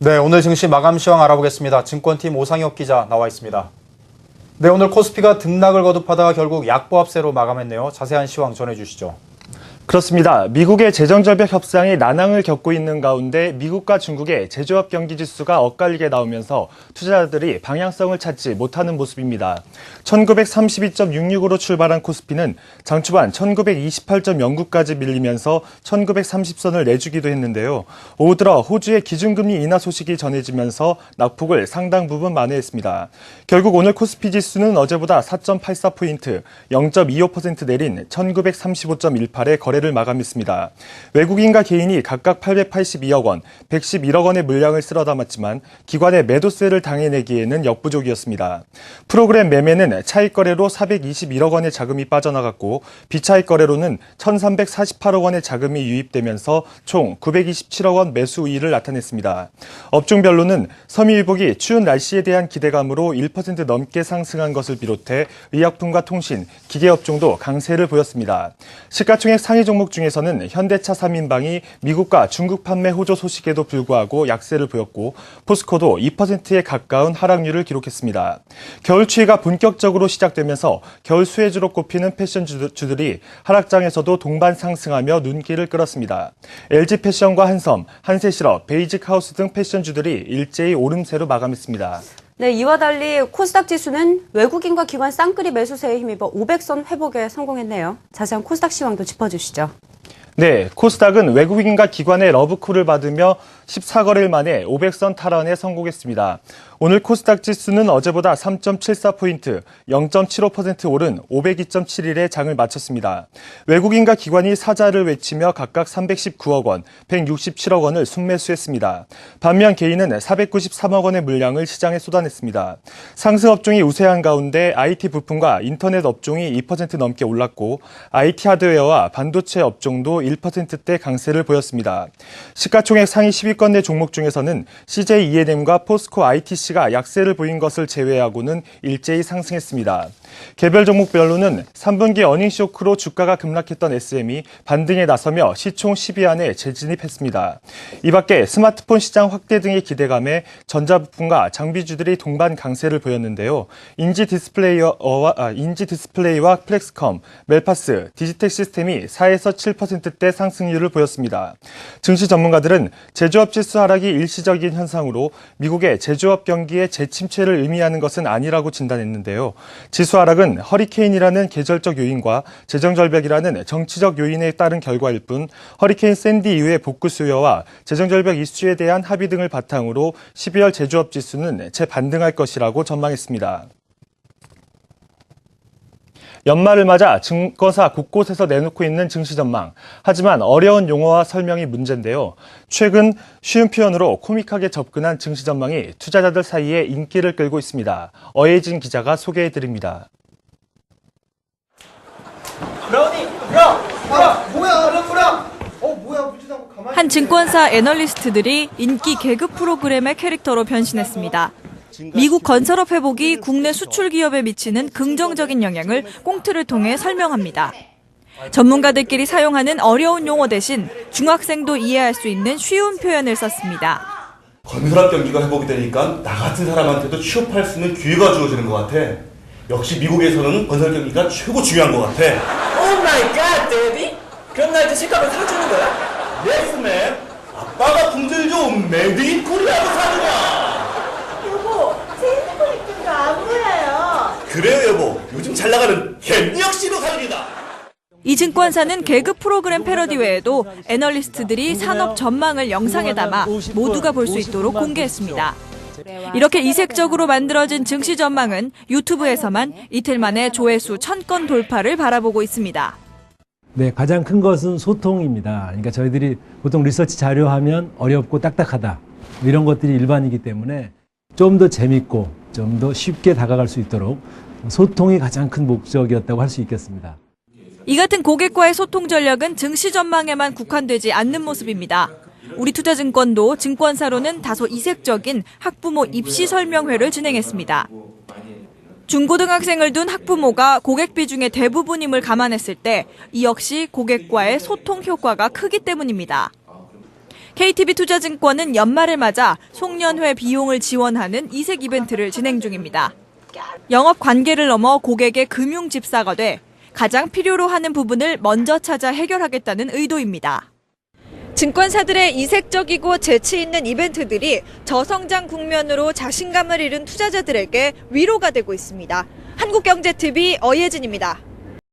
네, 오늘 증시 마감 시황 알아보겠습니다. 증권팀 오상혁 기자 나와 있습니다. 네, 오늘 코스피가 등락을 거듭하다가 결국 약보합세로 마감했네요. 자세한 시황 전해주시죠. 그렇습니다. 미국의 재정절벽 협상이 난항을 겪고 있는 가운데 미국과 중국의 제조업 경기 지수가 엇갈리게 나오면서 투자자들이 방향성을 찾지 못하는 모습입니다. 1932.66으로 출발한 코스피는 장 초반 1928.09까지 밀리면서 1930선을 내주기도 했는데요. 오후 들어 호주의 기준금리 인하 소식이 전해지면서 낙폭을 상당 부분 만회했습니다. 결국 오늘 코스피 지수는 어제보다 4.84포인트, 0.25% 내린 1935.18에 거래를 마감했습니다. 외국인과 개인이 각각 882억 원, 111억 원의 물량을 쓸어 담았지만 기관의 매도세를 당해내기에는 역부족이었습니다. 프로그램 매매는 차익 거래로 421억 원의 자금이 빠져나갔고 비차익 거래로는 1,348억 원의 자금이 유입되면서 총 927억 원 매수 우위를 나타냈습니다. 업종별로는 섬유유복이 추운 날씨에 대한 기대감으로 1% 넘게 상승한 것을 비롯해 의약품과 통신, 기계업종도 강세를 보였습니다. 시가총액 상위 종목 중에서는 현대차 3인방이 미국과 중국 판매 호조 소식에도 불구하고 약세를 보였고 포스코도 2%에 가까운 하락률을 기록했습니다. 겨울 추위가 본격적으로 시작되면서 겨울 수혜주로 꼽히는 패션주들이 하락장에서도 동반 상승하며 눈길을 끌었습니다. LG패션과 한섬, 한세실업, 베이직하우스 등 패션주들이 일제히 오름세로 마감했습니다. 네, 이와 달리 코스닥 지수는 외국인과 기관 쌍끌이 매수세에 힘입어 500선 회복에 성공했네요. 자세한 코스닥 시황도 짚어주시죠. 네, 코스닥은 외국인과 기관의 러브콜을 받으며 14거래일 만에 500선 탈환에 성공했습니다. 오늘 코스닥 지수는 어제보다 3.74포인트, 0.75% 오른 502.71에 장을 마쳤습니다. 외국인과 기관이 사자를 외치며 각각 319억 원, 167억 원을 순매수했습니다. 반면 개인은 493억 원의 물량을 시장에 쏟아냈습니다. 상승 업종이 우세한 가운데 IT 부품과 인터넷 업종이 2% 넘게 올랐고 IT 하드웨어와 반도체 업종도 1%대 강세를 보였습니다. 시가총액 상위 10위권 내 종목 중에서는 CJ E&M과 포스코 ITC가 약세를 보인 것을 제외하고는 일제히 상승했습니다. 개별 종목별로는 3분기 어닝 쇼크로 주가가 급락했던 SM이 반등에 나서며 시총 10위 안에 재진입했습니다. 이 밖에 스마트폰 시장 확대 등의 기대감에 전자부품과 장비주들이 동반 강세를 보였는데요. 인지 디스플레이와 플렉스컴, 멜파스, 디지텍 시스템이 4에서 7%대 상승률을 보였습니다. 증시 전문가들은 제조업 지수 하락이 일시적인 현상으로 미국의 제조업 경기의 재침체를 의미하는 것은 아니라고 진단했는데요. 지수 하락은 허리케인이라는 계절적 요인과 재정절벽이라는 정치적 요인에 따른 결과일 뿐 허리케인 샌디 이후의 복구 수요와 재정절벽 이슈에 대한 합의 등을 바탕으로 12월 제조업 지수는 재반등할 것이라고 전망했습니다. 연말을 맞아 증권사 곳곳에서 내놓고 있는 증시 전망. 하지만 어려운 용어와 설명이 문제인데요. 최근 쉬운 표현으로 코믹하게 접근한 증시 전망이 투자자들 사이에 인기를 끌고 있습니다. 어혜진 기자가 소개해드립니다. 한 증권사 애널리스트들이 인기 개그 프로그램의 캐릭터로 변신했습니다. 미국 건설업 회복이 국내 수출 기업에 미치는 긍정적인 영향을 꽁트를 통해 설명합니다. 전문가들끼리 사용하는 어려운 용어 대신 중학생도 이해할 수 있는 쉬운 표현을 썼습니다. 건설업 경기가 회복이 되니까 나 같은 사람한테도 취업할 수 있는 기회가 주어지는 것 같아. 역시 미국에서는 건설 경기가 최고 중요한 것 같아. 오 마이 갓, 데디? 그럼 나 이제 식감을 사주는 거야? 예스 맨. 아빠가 품질 좋은 메이드 인 코리아로 사주냐. 여보, 제 핸드폰 입금도 안 보여요. 그래요 여보. 요즘 잘 나가는 햄리역 씨로 사줍니다. 이 증권사는 개그 프로그램 패러디 외에도 애널리스트들이 산업 전망을 영상에 담아 모두가 볼 수 있도록 공개했습니다. 이렇게 이색적으로 만들어진 증시 전망은 유튜브에서만 이틀 만에 조회수 1000건 돌파를 바라보고 있습니다. 네, 가장 큰 것은 소통입니다. 그러니까 저희들이 보통 리서치 자료하면 어렵고 딱딱하다 이런 것들이 일반이기 때문에 좀 더 재밌고 좀 더 쉽게 다가갈 수 있도록 소통이 가장 큰 목적이었다고 할 수 있겠습니다. 이 같은 고객과의 소통 전략은 증시 전망에만 국한되지 않는 모습입니다. 우리투자증권도 증권사로는 다소 이색적인 학부모 입시 설명회를 진행했습니다. 중고등학생을 둔 학부모가 고객 비중의 대부분임을 감안했을 때 이 역시 고객과의 소통 효과가 크기 때문입니다. KTB투자증권은 연말을 맞아 송년회 비용을 지원하는 이색 이벤트를 진행 중입니다. 영업 관계를 넘어 고객의 금융 집사가 돼 가장 필요로 하는 부분을 먼저 찾아 해결하겠다는 의도입니다. 증권사들의 이색적이고 재치 있는 이벤트들이 저성장 국면으로 자신감을 잃은 투자자들에게 위로가 되고 있습니다. 한국경제TV 어예진입니다.